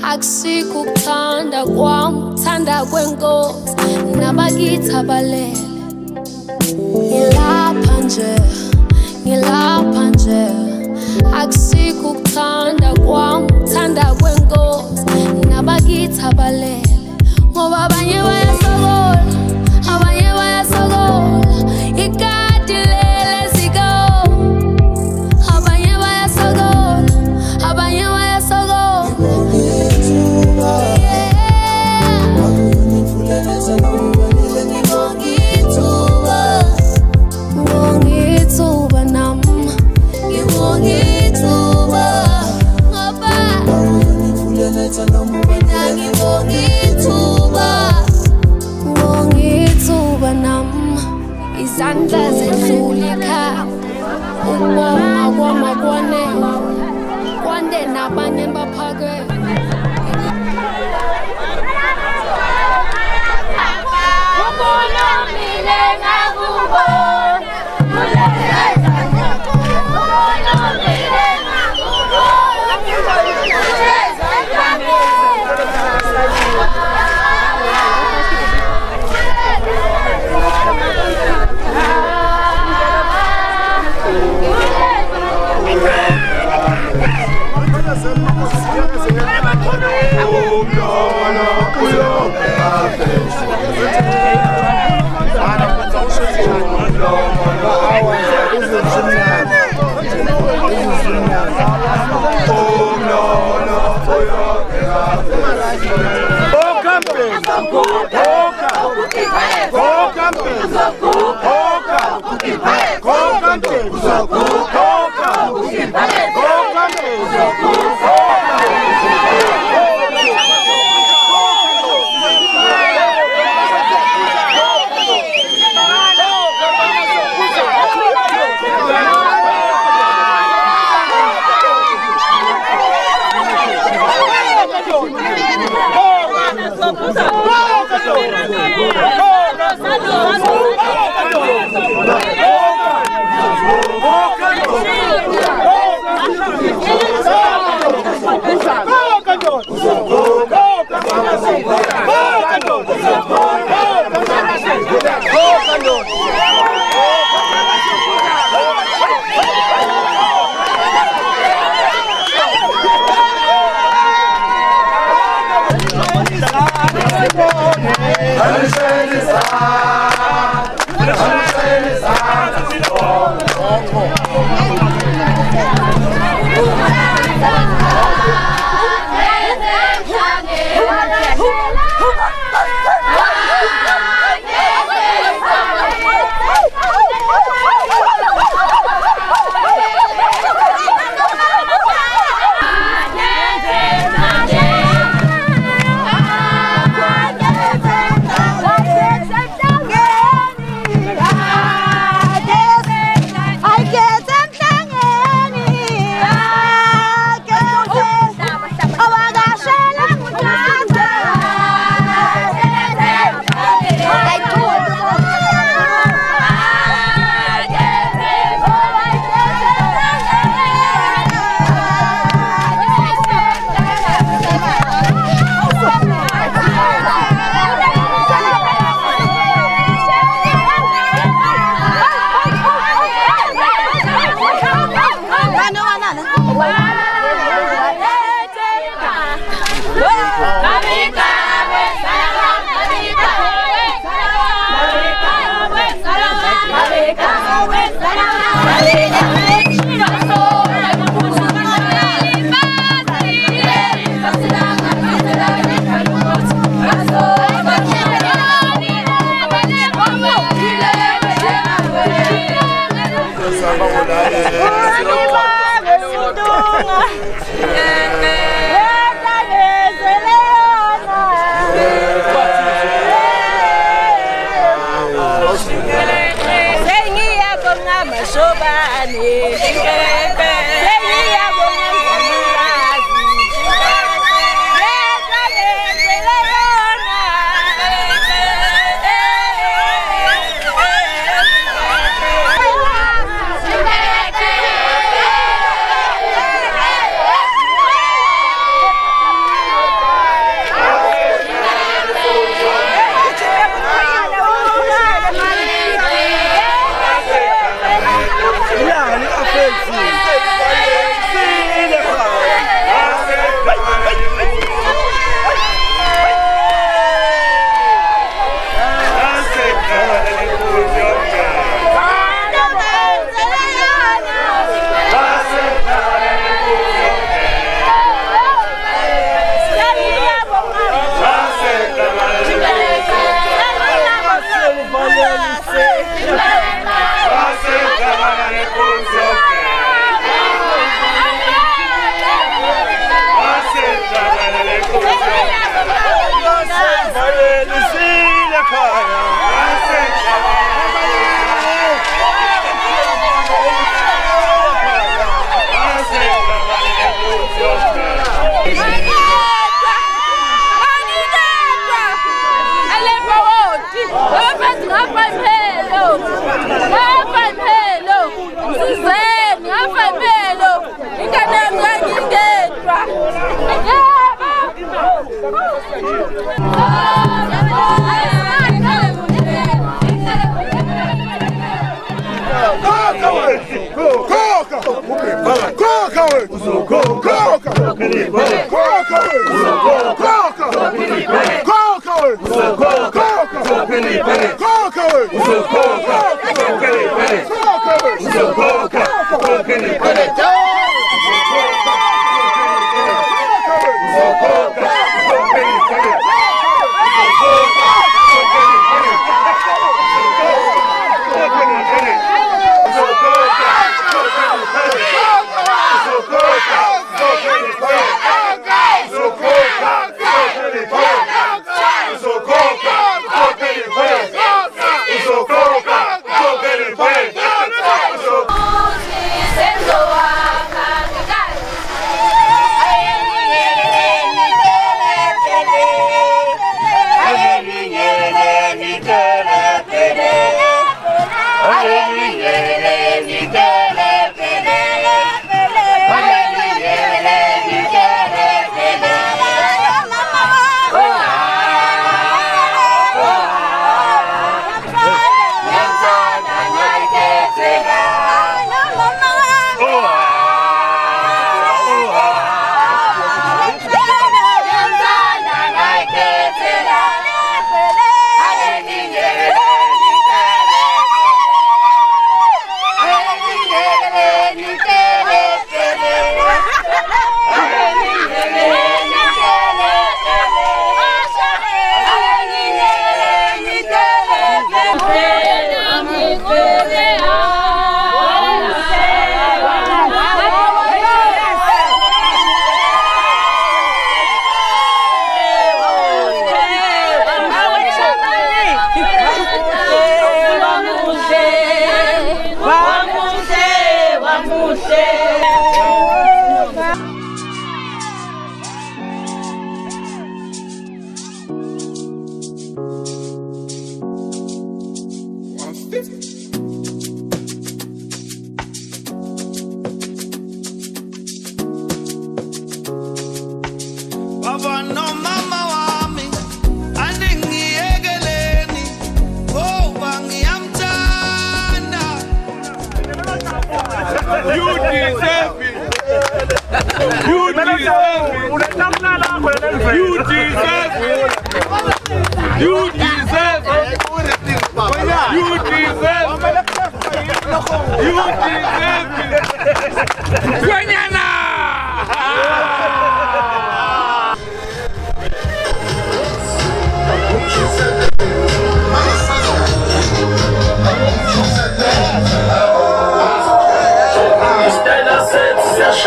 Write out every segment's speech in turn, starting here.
Akusikuthanda kwami, thanda kwenkosi nabakithi abalele. Ngilapha nje, akusikuthanda kwami, thanda kwenkosi nabakithi abalele. Ngoba abanye bayasokola, abanye bayasokola, ikati lele siko. Abanye bayasokola, abanye bayasokola. Izandla zedlule ekhaya, ukubonga kwami kwanele, kwande nabanye baphakeme. Ukhulumile ngakubona,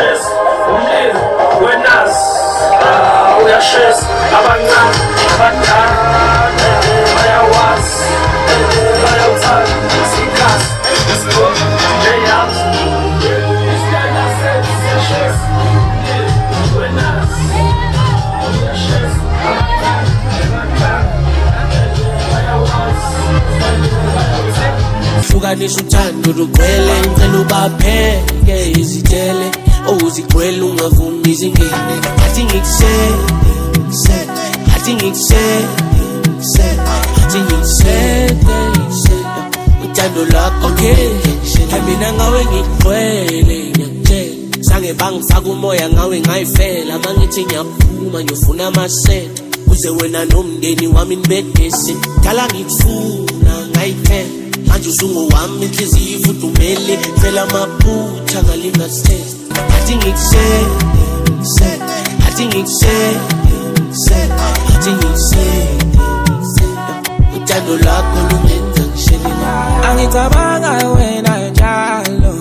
uyashesa umlilo wenazi uyashesa abancane abadala bayawazi bayawuthanda isikhathi njeyami isitayela sethu siyashesa umlilo wenazi uyashesa abancane bayawazi hlukanisa uthando lugcwele ngicela ubapheke izitele uzigcwele ungavumi izingene athi ngikusele athi ngikusele athi ngikusele uthando lakho mina ngawe ngigcwele ngiyakutshela sange bangifaka umoya ngawe ngayifela bangithi ngiyaphuma ngiyofuna amasela uze wena nomndeni wami nibedese dala ngikufuna ngayithela manje usungowami inhliziyo ifudumele phela amaphutha ngalingasitest athi ngikusele athi ngikusele athi ngikusele uthando lakho lungenza ngishelela angicabanga wena njalo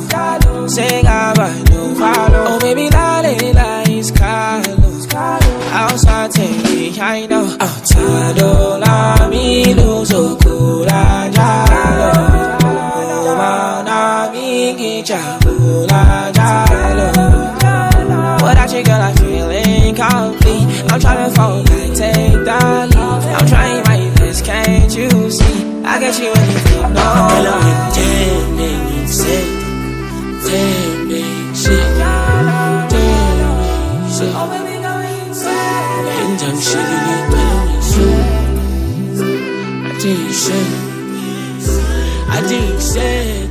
sekaba novalo oh baby lalela isikhalo awusathengi I know uthando lami luzokhula njalo uma nami ngijabula njalo without you girl I feel incomplete I'm trying to fall back take the lead I'm trying my best can't you see I got you anything no I think you said